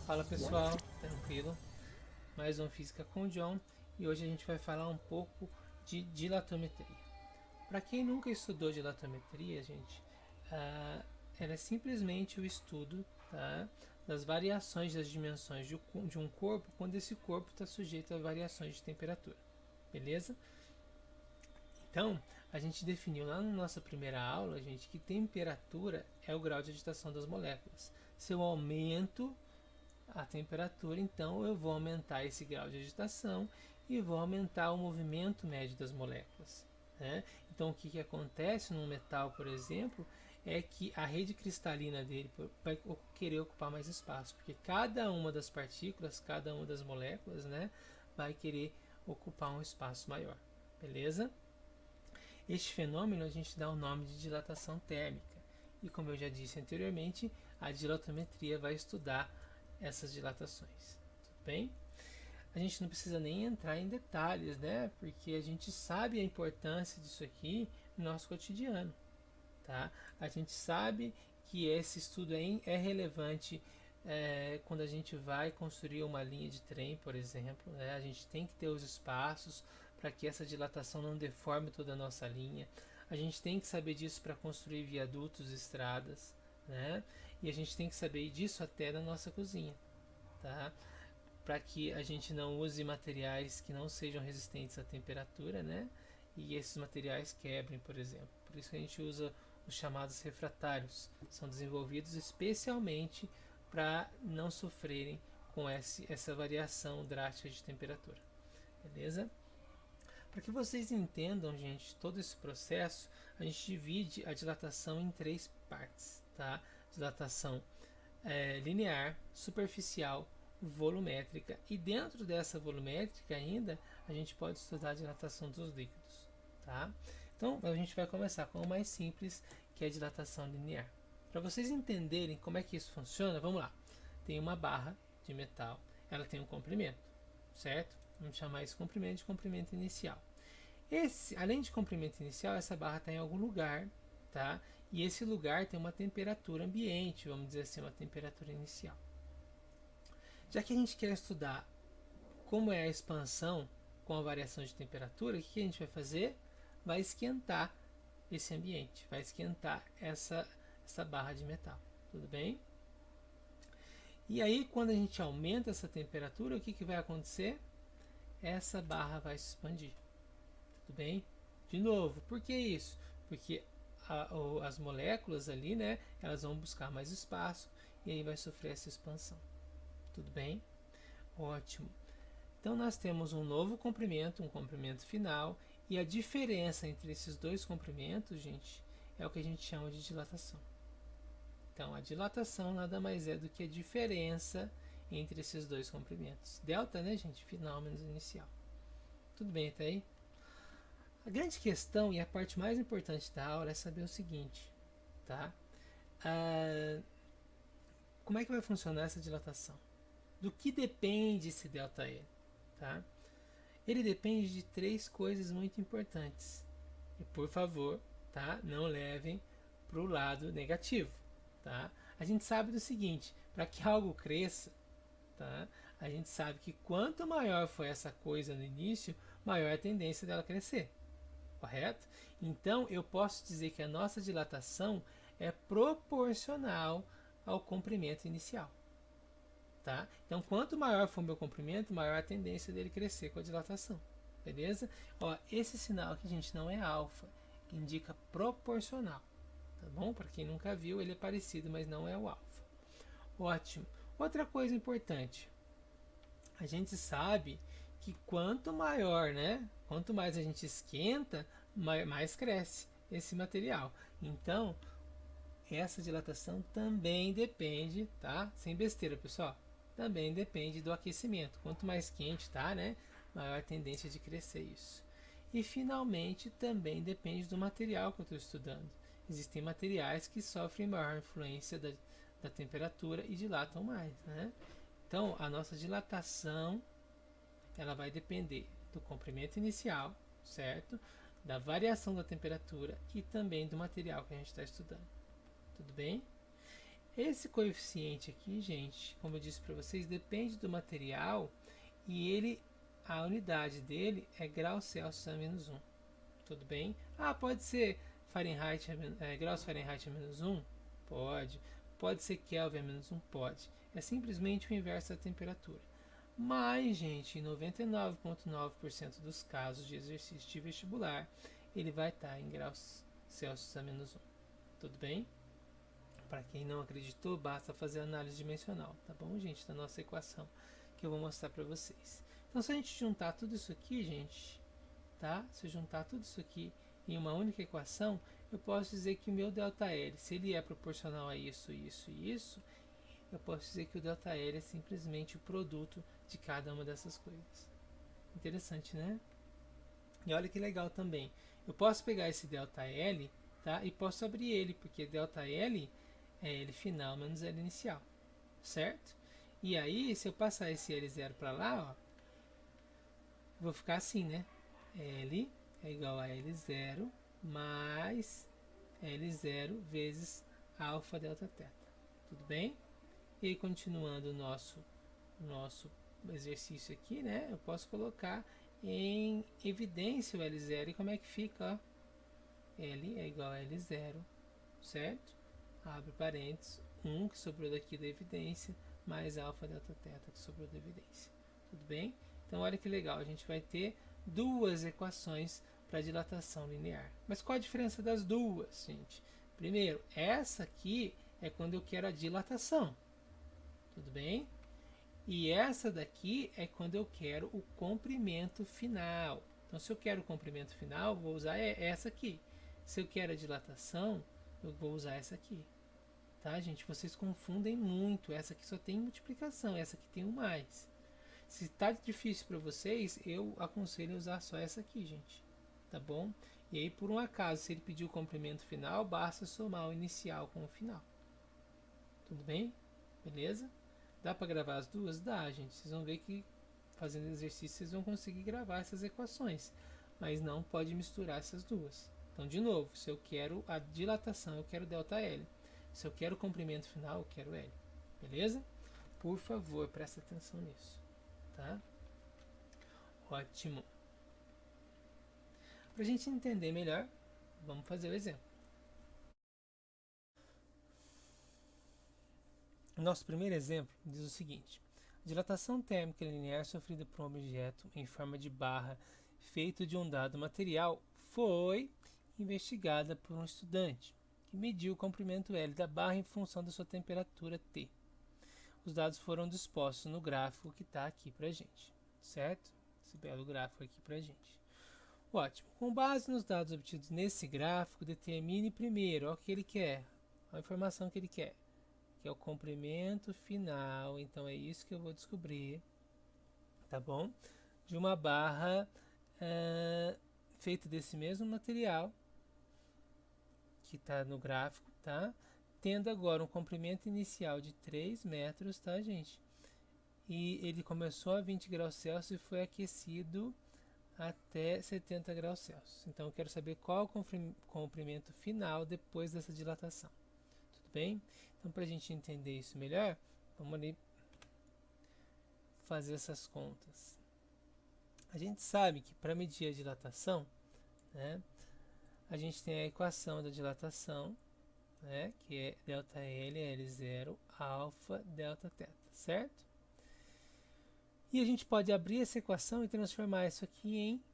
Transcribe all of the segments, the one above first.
Fala pessoal, tranquilo? Mais um Física com o John e hoje a gente vai falar um pouco de dilatometria. Para quem nunca estudou dilatometria, gente, ela é simplesmente o estudo, tá, das variações das dimensões de um corpo quando esse corpo está sujeito a variações de temperatura, beleza? Então, a gente definiu lá na nossa primeira aula, gente, que temperatura é o grau de agitação das moléculas. Se eu aumento a temperatura, então eu vou aumentar esse grau de agitação e vou aumentar o movimento médio das moléculas, né? Então o que acontece num metal, por exemplo, é que a rede cristalina dele vai querer ocupar mais espaço, porque cada uma das partículas, cada uma das moléculas, né, vai querer ocupar um espaço maior, beleza? Este fenômeno a gente dá o nome de dilatação térmica. E como eu já disse anteriormente, a dilatometria vai estudar essas dilatações. Tudo bem? A gente não precisa nem entrar em detalhes, né? Porque a gente sabe a importância disso aqui no nosso cotidiano, tá? A gente sabe que esse estudo é relevante quando a gente vai construir uma linha de trem, por exemplo, né? A gente tem que ter os espaços para que essa dilatação não deforme toda a nossa linha. A gente tem que saber disso para construir viadutos, estradas, né? E a gente tem que saber disso até na nossa cozinha, tá? Para que a gente não use materiais que não sejam resistentes à temperatura, né? E esses materiais quebrem, por exemplo. Por isso que a gente usa os chamados refratários. São desenvolvidos especialmente para não sofrerem com essa variação drástica de temperatura. Beleza? Para que vocês entendam, gente, todo esse processo, a gente divide a dilatação em três partes, tá? Dilatação linear, superficial, volumétrica, e dentro dessa volumétrica ainda a gente pode estudar a dilatação dos líquidos, tá? Então a gente vai começar com o mais simples, que é a dilatação linear. Para vocês entenderem como é que isso funciona, vamos lá. Tem uma barra de metal, ela tem um comprimento, certo? Vamos chamar esse comprimento de comprimento inicial. Além de comprimento inicial, essa barra está em algum lugar, tá? E esse lugar tem uma temperatura ambiente, vamos dizer assim, uma temperatura inicial. Já que a gente quer estudar como é a expansão com a variação de temperatura, o que a gente vai fazer? Vai esquentar esse ambiente, vai esquentar essa barra de metal, tudo bem? E aí, quando a gente aumenta essa temperatura, o que vai acontecer? Essa barra vai se expandir, tudo bem? De novo, por que isso? Porque as moléculas ali, né, elas vão buscar mais espaço e aí vai sofrer essa expansão. Tudo bem? Ótimo. Então nós temos um novo comprimento, um comprimento final, e a diferença entre esses dois comprimentos, gente, é o que a gente chama de dilatação. Então a dilatação nada mais é do que a diferença entre esses dois comprimentos. Delta, né, gente? Final menos inicial. Tudo bem até aí? A grande questão e a parte mais importante da aula é saber o seguinte, tá? Como é que vai funcionar essa dilatação? Do que depende esse ΔE? Tá? Ele depende de três coisas muito importantes. E por favor, tá? Não levem para o lado negativo. Tá? A gente sabe do seguinte, para que algo cresça, tá? A gente sabe que quanto maior for essa coisa no início, maior a tendência dela crescer. Correto? Então eu posso dizer que a nossa dilatação é proporcional ao comprimento inicial. Tá? Então, quanto maior for o meu comprimento, maior a tendência dele crescer com a dilatação. Beleza? Ó, esse sinal aqui, gente, não é alfa, que indica proporcional. Tá bom? Para quem nunca viu, ele é parecido, mas não é o alfa. Ótimo. Outra coisa importante. A gente sabe que quanto maior, né? Quanto mais a gente esquenta, mais cresce esse material. Então, essa dilatação também depende, tá? Sem besteira, pessoal. Também depende do aquecimento. Quanto mais quente tá, né? Maior a tendência de crescer isso. E finalmente também depende do material que eu estou estudando. Existem materiais que sofrem maior influência da temperatura e dilatam mais, né? Então a nossa dilatação ela vai depender do comprimento inicial, certo? Da variação da temperatura e também do material que a gente está estudando. Tudo bem? Esse coeficiente aqui, gente, como eu disse para vocês, depende do material e a unidade dele é graus Celsius a -1. Tudo bem? Ah, pode ser Fahrenheit, graus Fahrenheit a -1? Pode. Pode ser Kelvin a -1? Pode. É simplesmente o inverso da temperatura. Mas, gente, em 99,9% dos casos de exercício de vestibular, ele vai estar em graus Celsius a -1. Tudo bem? Para quem não acreditou, basta fazer a análise dimensional, tá bom, gente? Da nossa equação, que eu vou mostrar para vocês. Então, se a gente juntar tudo isso aqui, gente, tá? Se eu juntar tudo isso aqui em uma única equação, eu posso dizer que o meu ΔL, se ele é proporcional a isso, isso e isso, eu posso dizer que o ΔL é simplesmente o produto de cada uma dessas coisas. Interessante, né? E olha que legal também. Eu posso pegar esse ΔL, tá? E posso abrir ele, porque ΔL é L final menos L inicial, certo? E aí, se eu passar esse L0 para lá, ó, vou ficar assim, né? L é igual a L0 mais L0 vezes alfa delta teta. Tudo bem? E aí, continuando o nosso exercício aqui, né? Eu posso colocar em evidência o L0 e como é que fica? Ó? L é igual a L0, certo? Abre parênteses, 1 que sobrou daqui da evidência, mais alfa delta teta que sobrou da evidência. Tudo bem? Então olha que legal, a gente vai ter duas equações para dilatação linear. Mas qual a diferença das duas, gente? Primeiro, essa aqui é quando eu quero a dilatação. Tudo bem? E essa daqui é quando eu quero o comprimento final. Então, se eu quero o comprimento final, vou usar essa aqui. Se eu quero a dilatação, eu vou usar essa aqui. Tá, gente? Vocês confundem muito. Essa aqui só tem multiplicação, essa aqui tem um mais. Se está difícil para vocês, eu aconselho a usar só essa aqui, gente. Tá bom? E aí, por um acaso, se ele pedir o comprimento final, basta somar o inicial com o final. Tudo bem? Beleza? Dá para gravar as duas? Dá, gente. Vocês vão ver que fazendo exercício vocês vão conseguir gravar essas equações. Mas não pode misturar essas duas. Então, de novo, se eu quero a dilatação, eu quero ΔL. Se eu quero o comprimento final, eu quero L. Beleza? Por favor, presta atenção nisso. Tá? Ótimo. Para a gente entender melhor, vamos fazer o exemplo. O nosso primeiro exemplo diz o seguinte: a dilatação térmica linear sofrida por um objeto em forma de barra feito de um dado material foi investigada por um estudante que mediu o comprimento L da barra em função da sua temperatura T. Os dados foram dispostos no gráfico que está aqui para a gente, certo? Esse belo gráfico aqui para a gente. Ótimo. Com base nos dados obtidos nesse gráfico, determine primeiro o que ele quer, a informação que ele quer, que é o comprimento final. Então é isso que eu vou descobrir, tá bom? De uma barra feita desse mesmo material que está no gráfico, tá? Tendo agora um comprimento inicial de 3 metros, tá, gente? E ele começou a 20 graus Celsius e foi aquecido até 70 graus Celsius. Então eu quero saber qual é o comprimento final depois dessa dilatação. Tudo bem? Então, para a gente entender isso melhor, vamos ali fazer essas contas. A gente sabe que para medir a dilatação, né, a gente tem a equação da dilatação, né, que é ΔL é L0 alfa delta teta, certo? E a gente pode abrir essa equação e transformar isso aqui em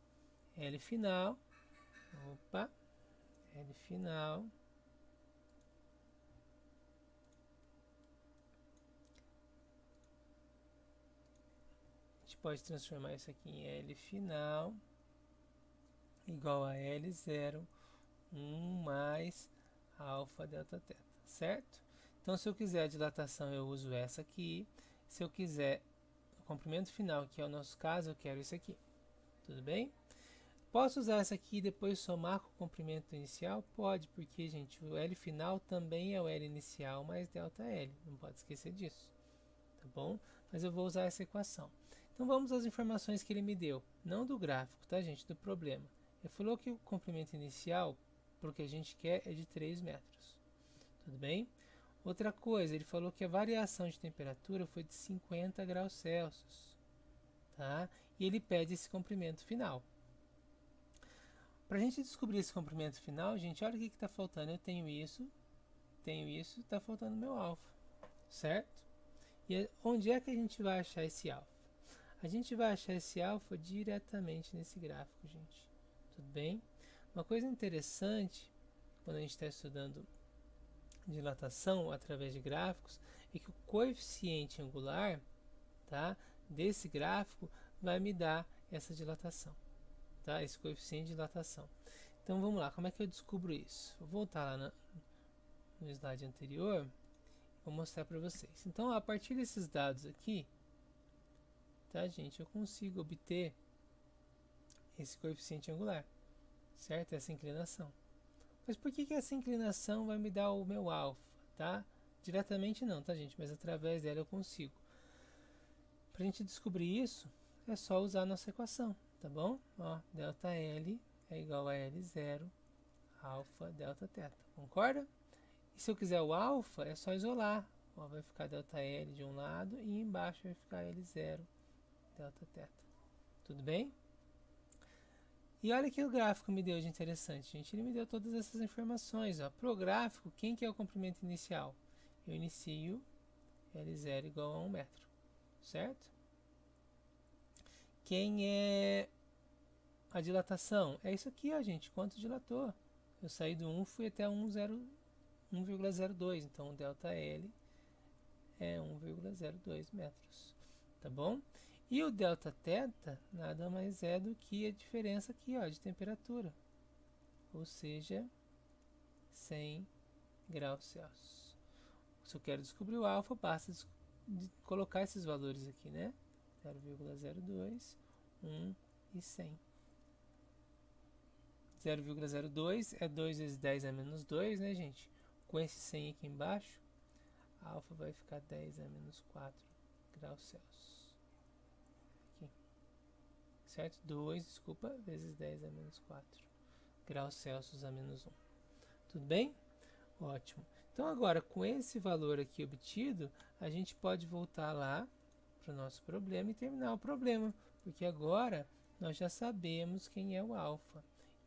L final, L final, a gente pode transformar isso aqui em L final igual a L0, 1 mais alfa delta teta, certo? Então, se eu quiser a dilatação, eu uso essa aqui. Se eu quiser o comprimento final, que é o nosso caso, eu quero isso aqui. Tudo bem? Posso usar essa aqui e depois somar com o comprimento inicial? Pode, porque, gente, o L final também é o L inicial mais ΔL. Não pode esquecer disso. Tá bom? Mas eu vou usar essa equação. Então, vamos às informações que ele me deu. Não do gráfico, tá, gente? Do problema. Ele falou que o comprimento inicial, para o que a gente quer, é de 3 metros. Tudo bem? Outra coisa, ele falou que a variação de temperatura foi de 50 graus Celsius, tá? E ele pede esse comprimento final. Para a gente descobrir esse comprimento final, gente, olha o que está faltando. Eu tenho isso, está faltando meu alfa, certo? E onde é que a gente vai achar esse alfa? A gente vai achar esse alfa diretamente nesse gráfico, gente. Tudo bem? Uma coisa interessante, quando a gente está estudando dilatação através de gráficos, é que o coeficiente angular, tá, desse gráfico vai me dar essa dilatação, tá? Esse coeficiente de dilatação. Então vamos lá, como é que eu descubro isso? Vou voltar lá no slide anterior, vou mostrar para vocês. Então, a partir desses dados aqui, tá, gente, eu consigo obter esse coeficiente angular, certo? Essa inclinação. Mas por que essa inclinação vai me dar o meu alfa, tá? Diretamente não, tá, gente? Mas através dela eu consigo. Para a gente descobrir isso, é só usar a nossa equação, tá bom? Ó, delta L é igual a L0 alfa delta θ, concorda? E se eu quiser o alfa, é só isolar. Ó, vai ficar delta L de um lado e embaixo vai ficar L0 delta θ. Tudo bem? E olha que o gráfico me deu de interessante, gente. Ele me deu todas essas informações. Para o gráfico, quem que é o comprimento inicial? Eu inicio L0 igual a 1 metro, certo? Quem é a dilatação? É isso aqui, ó, gente. Quanto dilatou? Eu saí do 1 fui até 1,02. Então, o delta L é 1,02 metros. Tá bom? E o delta θ nada mais é do que a diferença aqui, ó, de temperatura. Ou seja, 100 graus Celsius. Se eu quero descobrir o alfa, basta colocar esses valores aqui, né? 0,02, 1 e 100. 0,02 é 2 vezes 10 a menos 2, né, gente? Com esse 100 aqui embaixo, a alfa vai ficar 10 a menos 4 graus Celsius. Aqui. Certo? 2, desculpa, vezes 10 a menos 4 graus Celsius a menos 1. Tudo bem? Ótimo. Então agora, com esse valor aqui obtido, a gente pode voltar lá para o nosso problema e terminar o problema, porque agora nós já sabemos quem é o alfa.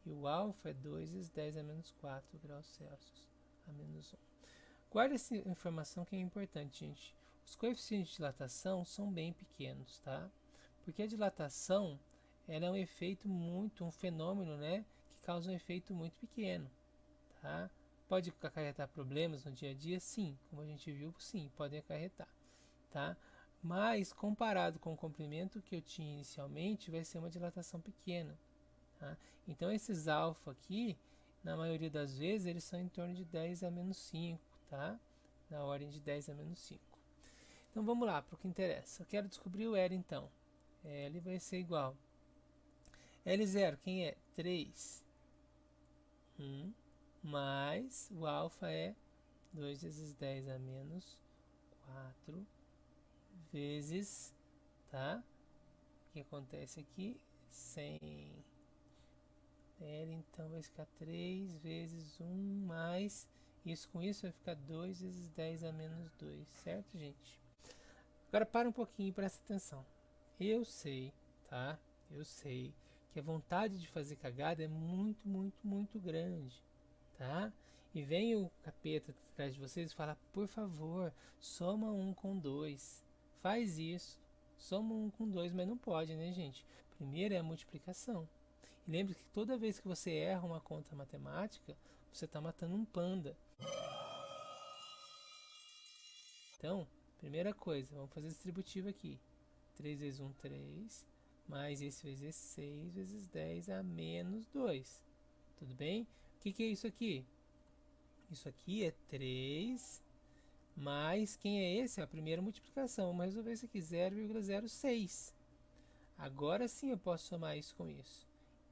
E o alfa é 2 vezes 10 a menos 4 graus Celsius a menos 1. Guarda essa informação que é importante, gente. Os coeficientes de dilatação são bem pequenos, tá? Porque a dilatação ela é um efeito um fenômeno, né, que causa um efeito muito pequeno, tá? Pode acarretar problemas no dia a dia? Sim, como a gente viu, sim, podem acarretar, tá? Mas comparado com o comprimento que eu tinha inicialmente, vai ser uma dilatação pequena, tá? Então esses alfa aqui, na maioria das vezes, eles são em torno de 10 a menos 5, tá? Na ordem de 10 a menos 5. Então vamos lá, para o que interessa. Eu quero descobrir o L então. L vai ser igual. L0, quem é? 3. 1. Mais o alfa é 2 vezes 10 a menos 4 vezes, tá? O que acontece aqui? 100 L, então vai ficar 3 vezes 1 mais, isso com isso vai ficar 2 vezes 10 a menos 2, certo, gente? Agora para um pouquinho e presta atenção. Eu sei, tá? Eu sei que a vontade de fazer cagada é muito, muito, muito grande, tá? E vem o capeta atrás de vocês e fala, por favor, soma 1 com 2. Faz isso. Soma 1 com 2, mas não pode, né, gente? Primeiro é a multiplicação. E lembre que toda vez que você erra uma conta matemática, você está matando um panda. Então, primeira coisa, vamos fazer distributivo aqui. 3 vezes 1, 3. Mais esse vezes esse, 6 vezes 10 a menos 2. Tudo bem? O que é isso aqui? Isso aqui é 3 mais, quem é esse? A primeira multiplicação. Vamos resolver isso aqui, 0,06. Agora sim eu posso somar isso com isso.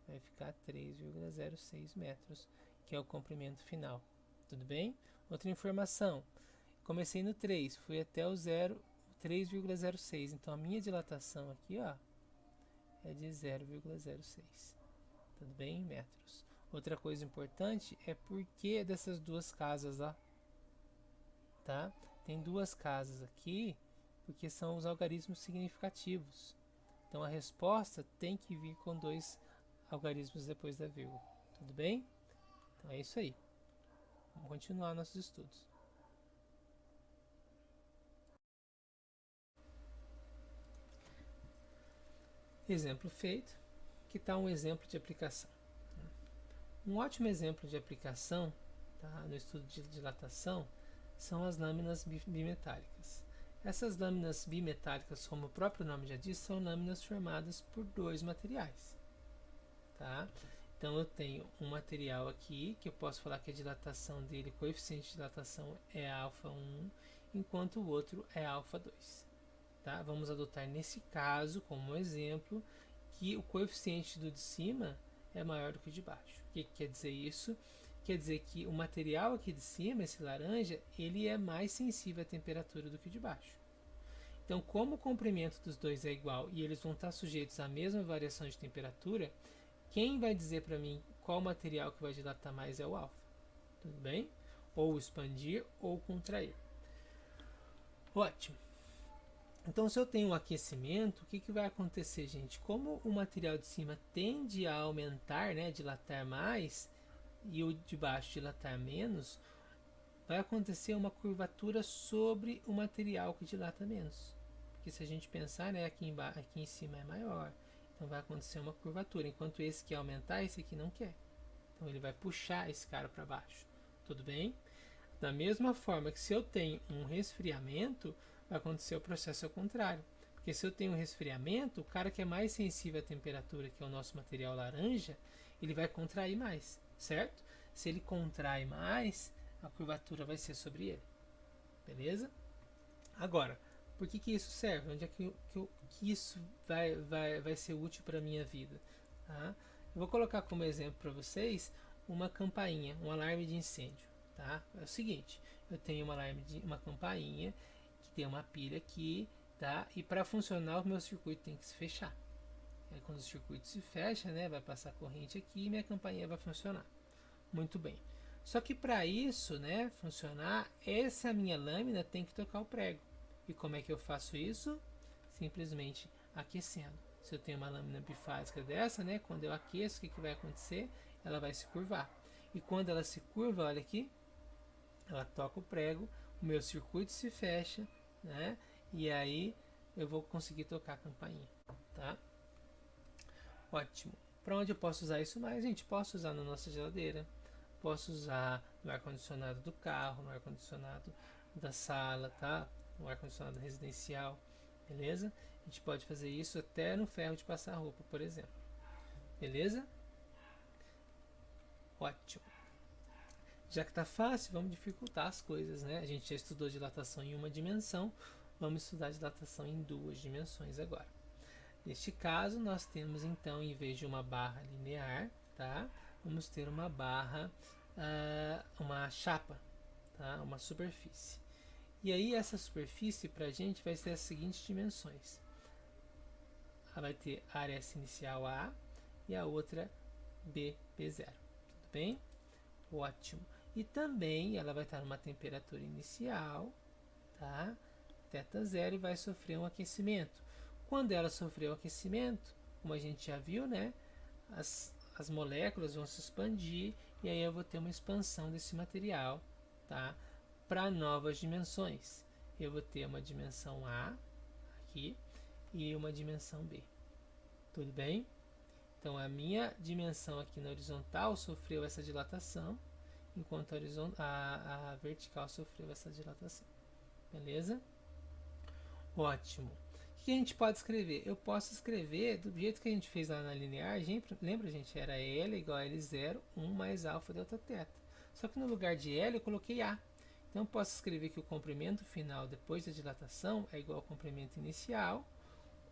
Vai ficar 3,06 metros, que é o comprimento final. Tudo bem? Outra informação. Comecei no 3, fui até o 3,06. Então a minha dilatação aqui, ó, é de 0,06. Tudo bem? Em metros. Outra coisa importante é por que dessas duas casas lá. tá? Tem duas casas aqui, porque são os algarismos significativos. Então a resposta tem que vir com dois algarismos depois da vírgula. Tudo bem? Então é isso aí. Vamos continuar nossos estudos. Exemplo feito. Que tal um exemplo de aplicação? Um ótimo exemplo de aplicação, tá, no estudo de dilatação são as lâminas bimetálicas. Essas lâminas bimetálicas, como o próprio nome já diz, são lâminas formadas por dois materiais. Tá? Então eu tenho um material aqui, que eu posso falar que a dilatação dele, o coeficiente de dilatação é α1, enquanto o outro é α2. Tá? Vamos adotar nesse caso, como exemplo, que o coeficiente do de cima é maior do que o de baixo. O que quer dizer isso? Quer dizer que o material aqui de cima, esse laranja, ele é mais sensível à temperatura do que o de baixo. Então, como o comprimento dos dois é igual e eles vão estar sujeitos à mesma variação de temperatura, quem vai dizer para mim qual material que vai dilatar mais é o alfa. Tudo bem? Ou expandir ou contrair. Ótimo. Então, se eu tenho um aquecimento, o que vai acontecer, gente? Como o material de cima tende a aumentar, né, dilatar mais, e o de baixo dilatar menos, vai acontecer uma curvatura sobre o material que dilata menos. Porque se a gente pensar, né, aqui em cima é maior, então vai acontecer uma curvatura, enquanto esse quer aumentar, esse aqui não quer. Então ele vai puxar esse cara para baixo. Tudo bem? Da mesma forma que se eu tenho um resfriamento, vai acontecer o processo ao contrário. Porque se eu tenho um resfriamento, o cara que é mais sensível à temperatura, que é o nosso material laranja, ele vai contrair mais, certo? Se ele contrai mais, a curvatura vai ser sobre ele. Beleza? Agora, por que isso serve? Onde é que isso vai ser útil para a minha vida? Tá? Eu vou colocar como exemplo para vocês uma campainha, um alarme de incêndio. Tá? É o seguinte, eu tenho uma campainha que tem uma pilha aqui, tá? E para funcionar o meu circuito tem que se fechar. Aí, quando o circuito se fecha, né, vai passar corrente aqui e minha campainha vai funcionar. Muito bem. Só que para isso, né, funcionar, essa minha lâmina tem que tocar o prego. E como é que eu faço isso? Simplesmente aquecendo. Se eu tenho uma lâmina bifásica dessa, né, quando eu aqueço, o que vai acontecer? Ela vai se curvar. E quando ela se curva, olha aqui, ela toca o prego, o meu circuito se fecha, né? E aí eu vou conseguir tocar a campainha, tá? Ótimo. Para onde eu posso usar isso mais? Gente, posso usar na nossa geladeira, posso usar no ar-condicionado do carro, no ar-condicionado da sala, tá? No ar-condicionado residencial, beleza? A gente pode fazer isso até no ferro de passar roupa, por exemplo. Beleza? Ótimo. Já que tá fácil, vamos dificultar as coisas, né? A gente já estudou dilatação em uma dimensão, vamos estudar dilatação em duas dimensões agora. Neste caso, nós temos então, em vez de uma barra linear, tá? Vamos ter uma barra, uma chapa, tá? Uma superfície. E aí essa superfície para a gente vai ter as seguintes dimensões. Ela vai ter a área inicial A e a outra B, B0. Tudo bem? Ótimo. E também ela vai estar numa temperatura inicial, tá? θ0, e vai sofrer um aquecimento. Quando ela sofrer o aquecimento, como a gente já viu, né? As moléculas vão se expandir e aí eu vou ter uma expansão desse material, tá? Para novas dimensões. Eu vou ter uma dimensão A aqui e uma dimensão B. Tudo bem? Então a minha dimensão aqui na horizontal sofreu essa dilatação, enquanto a vertical sofreu essa dilatação. Beleza? Ótimo. O que a gente pode escrever? Eu posso escrever do jeito que a gente fez lá na linear. Lembra, gente? Era L igual a L0, 1 mais alfa delta θ. Só que no lugar de L eu coloquei A. Então eu posso escrever que o comprimento final depois da dilatação é igual ao comprimento inicial,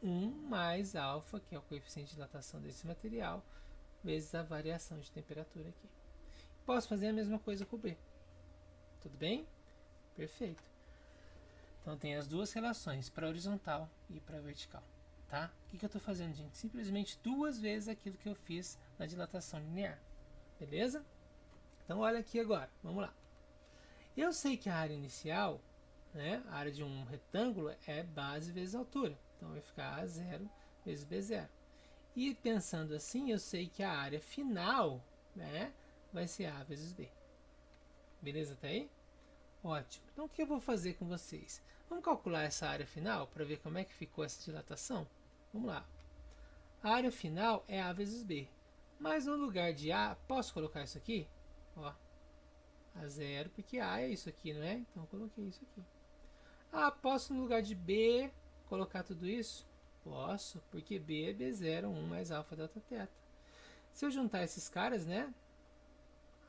1 mais alfa, que é o coeficiente de dilatação desse material, vezes a variação de temperatura aqui. Posso fazer a mesma coisa com o B. Tudo bem? Perfeito. Então tem as duas relações, para horizontal e para vertical. Tá? O que eu estou fazendo, gente? Simplesmente duas vezes aquilo que eu fiz na dilatação linear. Beleza? Então olha aqui agora, vamos lá. Eu sei que a área inicial né? A área de um retângulo é base vezes altura. Então vai ficar A0 vezes B0. E pensando assim, eu sei que a área final, né, vai ser A vezes B. Beleza até aí? Ótimo. Então o que eu vou fazer com vocês? Vamos calcular essa área final para ver como é que ficou essa dilatação? Vamos lá. A área final é A vezes B. Mas no lugar de A, posso colocar isso aqui? Ó, A0, porque A é isso aqui, não é? Então eu coloquei isso aqui. Ah, posso no lugar de B colocar tudo isso? Posso, porque B é B0, 1 mais alfa delta teta. Se eu juntar esses caras, né?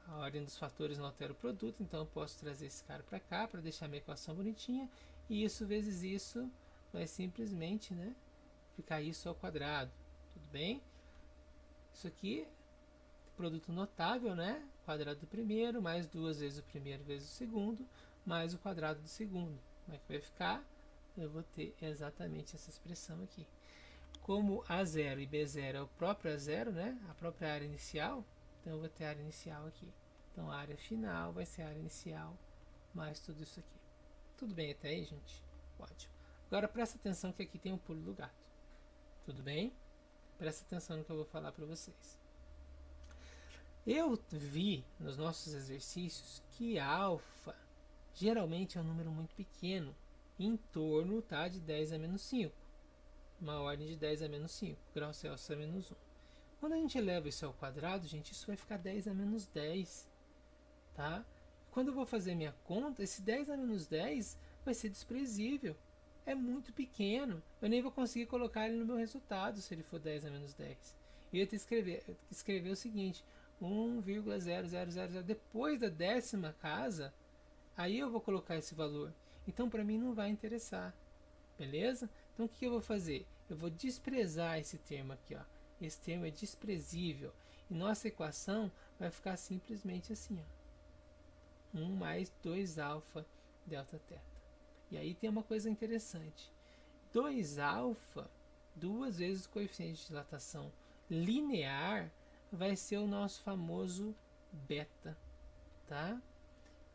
A ordem dos fatores não altera o produto, então eu posso trazer esse cara para cá para deixar minha equação bonitinha. E isso vezes isso vai simplesmente, né, ficar isso ao quadrado. Tudo bem? Isso aqui, produto notável, né? Quadrado do primeiro, mais duas vezes o primeiro vezes o segundo, mais o quadrado do segundo. Como é que vai ficar? Eu vou ter exatamente essa expressão aqui. Como A0 e B0 é o próprio A0, né? A própria área inicial, então eu vou ter a área inicial aqui. Então a área final vai ser a área inicial mais tudo isso aqui. Tudo bem até aí, gente? Ótimo. Agora presta atenção que aqui tem um pulo do gato. Tudo bem? Presta atenção no que eu vou falar para vocês. Eu vi nos nossos exercícios que alfa geralmente é um número muito pequeno, em torno, tá, de 10 a menos 5. Uma ordem de 10 a menos 5, graus Celsius a menos 1. Quando a gente eleva isso ao quadrado, gente, isso vai ficar 10 a menos 10, tá? Quando eu vou fazer minha conta, esse 10 a menos 10 vai ser desprezível. É muito pequeno. Eu nem vou conseguir colocar ele no meu resultado se ele for 10 a menos 10. E eu ia ter que escrever o seguinte, 1,0000. Depois da décima casa, aí eu vou colocar esse valor. Então, para mim, não vai interessar. Beleza? Então, o que eu vou fazer? Eu vou desprezar esse termo aqui. Ó. Esse termo é desprezível. E nossa equação vai ficar simplesmente assim. Ó. 1 mais 2 alfa delta teta. E aí tem uma coisa interessante. 2 alfa, duas vezes o coeficiente de dilatação linear, vai ser o nosso famoso beta, tá?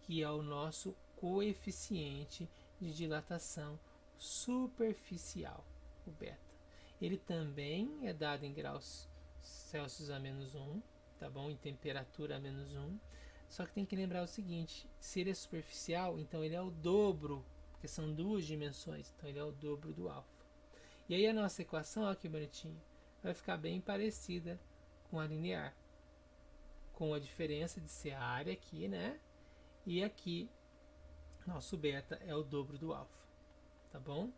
Que é o nosso coeficiente de dilatação superficial, o beta. Ele também é dado em graus Celsius a menos 1, tá bom? Em temperatura a menos 1. Só que tem que lembrar o seguinte, se ele é superficial, então ele é o dobro, porque são duas dimensões, então ele é o dobro do alfa. E aí a nossa equação, olha que bonitinho, vai ficar bem parecida com a linear, com a diferença de ser a área aqui, né? E aqui, nosso beta é o dobro do alfa, tá bom?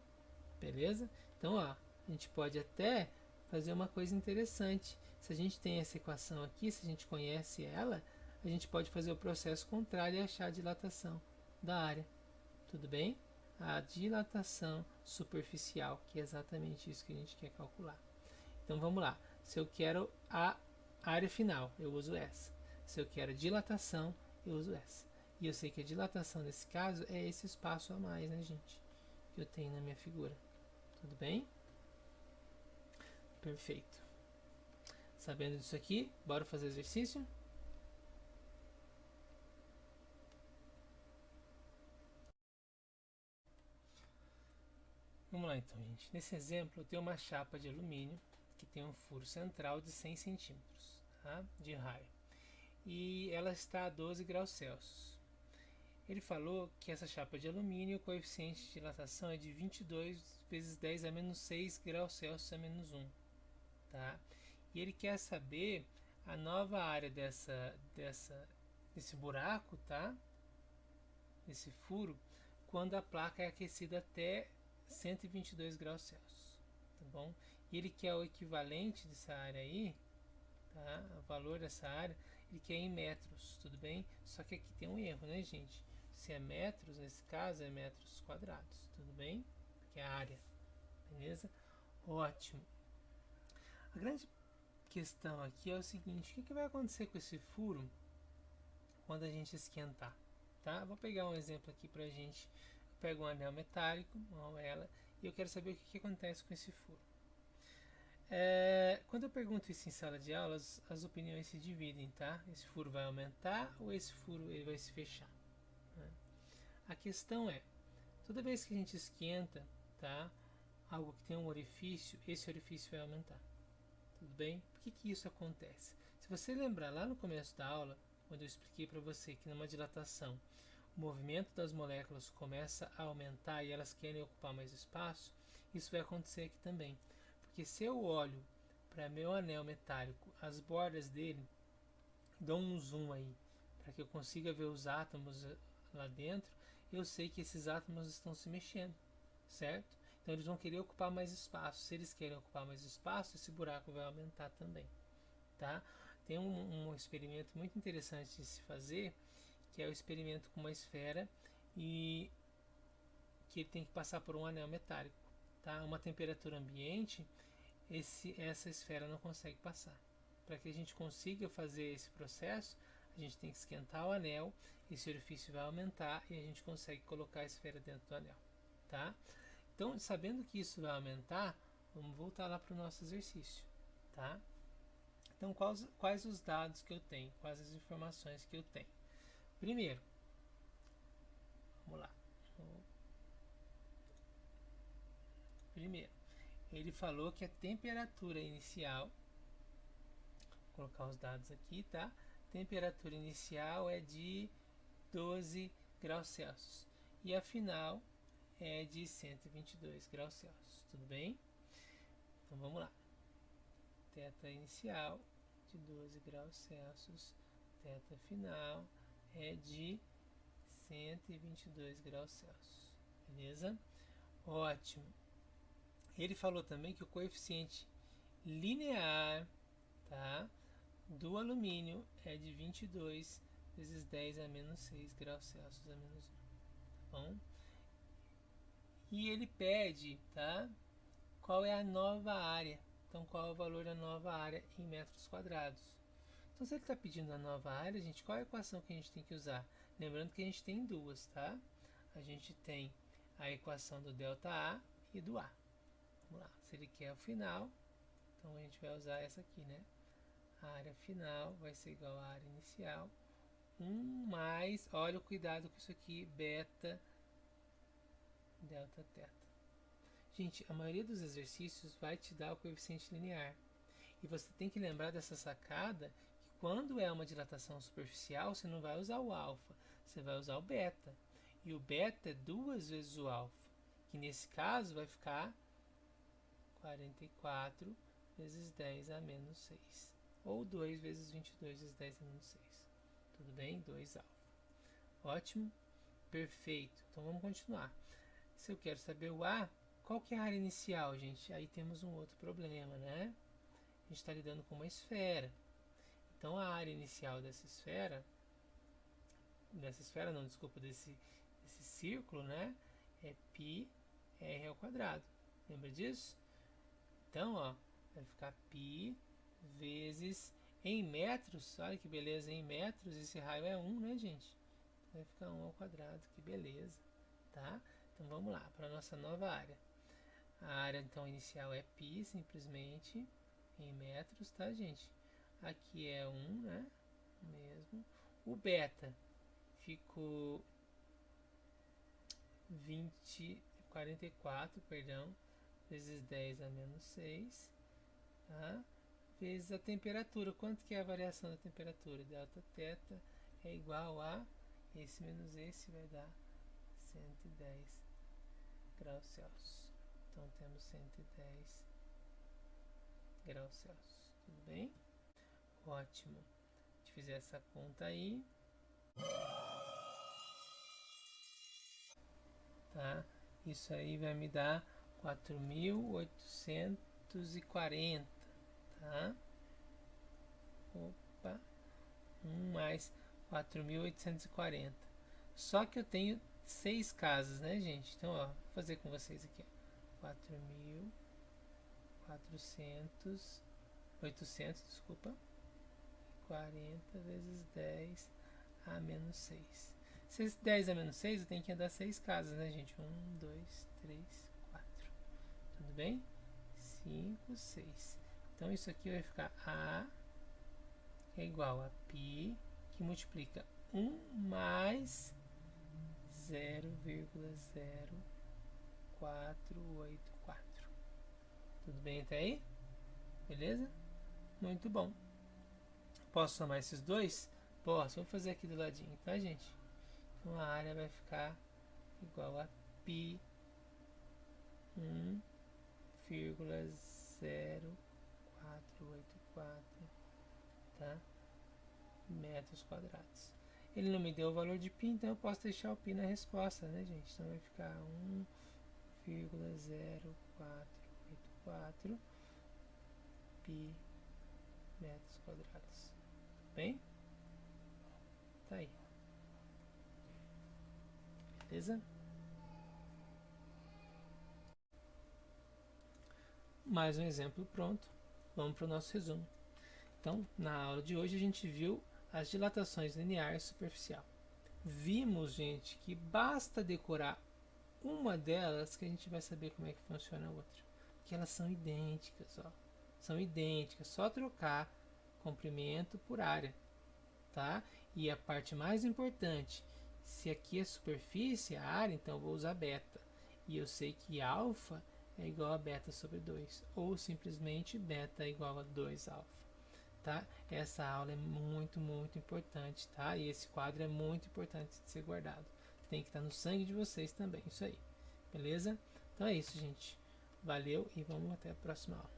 Beleza? Então, ó, a gente pode até fazer uma coisa interessante. Se a gente tem essa equação aqui, se a gente conhece ela, a gente pode fazer o processo contrário e achar a dilatação da área. Tudo bem? A dilatação superficial, que é exatamente isso que a gente quer calcular. Então vamos lá. Se eu quero a área final, eu uso essa. Se eu quero dilatação, eu uso essa. E eu sei que a dilatação nesse caso é esse espaço a mais, né, gente? Que eu tenho na minha figura. Tudo bem? Perfeito. Sabendo disso aqui, bora fazer exercício? Vamos lá então, gente. Nesse exemplo, eu tenho uma chapa de alumínio que tem um furo central de 100 centímetros, tá? De raio. E ela está a 12 graus Celsius. Ele falou que essa chapa de alumínio, o coeficiente de dilatação é de 22 vezes 10 a menos 6 graus Celsius a menos 1. Tá? E ele quer saber a nova área desse buraco, tá? Desse furo, quando a placa é aquecida até 122 graus Celsius. Tá bom? E ele quer o equivalente dessa área aí, tá? O valor dessa área, ele quer em metros, tudo bem? Só que aqui tem um erro, né, gente? Se é metros, nesse caso é metros quadrados, tudo bem? Porque é a área, beleza? Ótimo. A grande questão aqui é o seguinte, o que vai acontecer com esse furo quando a gente esquentar, tá? Vou pegar um exemplo aqui pra gente. Eu pego um anel metálico, uma argola, e eu quero saber o que acontece com esse furo. Quando eu pergunto isso em sala de aula, as opiniões se dividem, tá? Esse furo vai aumentar ou esse furo ele vai se fechar? Né? A questão é, Toda vez que a gente esquenta, tá, algo que tem um orifício, esse orifício vai aumentar. Tudo bem? Por que isso acontece? Se você lembrar lá no começo da aula, quando eu expliquei para você que numa dilatação o movimento das moléculas começa a aumentar e elas querem ocupar mais espaço, isso vai acontecer aqui também. Porque se eu olho para meu anel metálico, as bordas dele, dou um zoom aí, para que eu consiga ver os átomos lá dentro, eu sei que esses átomos estão se mexendo, certo? Então eles vão querer ocupar mais espaço. Se eles querem ocupar mais espaço, esse buraco vai aumentar também, tá? Tem um experimento muito interessante de se fazer, que é o experimento com uma esfera e que ele tem que passar por um anel metálico, tá? Uma temperatura ambiente, essa esfera não consegue passar. Para que a gente consiga fazer esse processo, a gente tem que esquentar o anel, esse orifício vai aumentar e a gente consegue colocar a esfera dentro do anel, tá? Então, sabendo que isso vai aumentar, vamos voltar lá para o nosso exercício, tá? Então, quais os dados que eu tenho? Quais as informações que eu tenho? Primeiro, vamos lá. Primeiro, ele falou que a temperatura inicial, vou colocar os dados aqui, tá? Temperatura inicial é de 12 graus Celsius e a final é de 122 graus Celsius, tudo bem? Então vamos lá. Θ inicial de 12 graus Celsius, θ final é de 122 graus Celsius, beleza? Ótimo. Ele falou também que o coeficiente linear, tá, do alumínio é de 22 vezes 10 a menos 6 graus Celsius a menos 1, tá bom? E ele pede, tá, qual é a nova área. Então, qual é o valor da nova área em metros quadrados? Então, se ele está pedindo a nova área, gente, qual é a equação que a gente tem que usar? Lembrando que a gente tem duas, tá? A gente tem a equação do ΔA e do A. Vamos lá, se ele quer o final, então a gente vai usar essa aqui, né? A área final vai ser igual à área inicial. 1 mais, olha o cuidado com isso aqui, beta delta θ. Gente, a maioria dos exercícios vai te dar o coeficiente linear. E você tem que lembrar dessa sacada, que quando é uma dilatação superficial, você não vai usar o alfa, você vai usar o beta. E o beta é 2 vezes o alfa, que nesse caso vai ficar 44 vezes 10 a menos 6. Ou 2 vezes 22 vezes 10 a menos 6. Tudo bem? 2 alfa. Ótimo? Perfeito. Então vamos continuar. Se eu quero saber o A, qual que é a área inicial, gente? Aí temos um outro problema, né? A gente está lidando com uma esfera. Então a área inicial dessa esfera não, desculpa, desse círculo, né? É πr ao quadrado. Lembra disso? Então, ó, vai ficar π vezes em metros. Olha que beleza, em metros esse raio é 1, né, gente? Vai ficar 1 ao quadrado, que beleza, tá? Então vamos lá, para a nossa nova área. A área então inicial é π, simplesmente, em metros, tá, gente? Aqui é 1, né? Mesmo. O beta ficou 44, perdão, vezes 10 a menos 6, tá? Vezes a temperatura. Quanto que é a variação da temperatura? Delta θ é igual a esse menos esse vai dar 110 graus Celsius. Então temos 110 graus Celsius. Tudo bem? Ótimo. Se a gente fizer essa conta aí, tá? Isso aí vai me dar 4.840, tá? Opa, 1 mais 4.840. Só que eu tenho 6 casas, né, gente? Então, ó, vou fazer com vocês aqui, ó. 4.400, 800, desculpa, 40 vezes 10 a menos 6. Se esse 10 a menos 6, eu tenho que andar 6 casas, né, gente? 1, 2, 3, 4. Tudo bem? 5, 6. Então, isso aqui vai ficar A é igual a π, que multiplica 1 mais 0,0484. Tudo bem até aí? Beleza? Muito bom. Posso somar esses dois? Posso. Vou fazer aqui do ladinho, tá, gente? Então a área vai ficar igual a π 1,0484, tá? Metros quadrados. Ele não me deu o valor de π, então eu posso deixar o π na resposta, né, gente? Então vai ficar 1,0484 π metros quadrados. Bem? Tá aí. Beleza? Mais um exemplo pronto. Vamos para o nosso resumo. Então, na aula de hoje a gente viu as dilatações lineares superficial. Vimos, gente, que basta decorar uma delas que a gente vai saber como é que funciona a outra. Porque elas são idênticas, ó. São idênticas, só trocar comprimento por área, tá? E a parte mais importante, se aqui é superfície, a área, então eu vou usar beta. E eu sei que alfa é igual a beta sobre 2, ou simplesmente beta é igual a 2 alfa. Tá? Essa aula é muito, muito importante, tá? E esse quadro é muito importante de ser guardado. Tem que estar no sangue de vocês também, isso aí. Beleza? Então é isso, gente. Valeu e vamos até a próxima aula.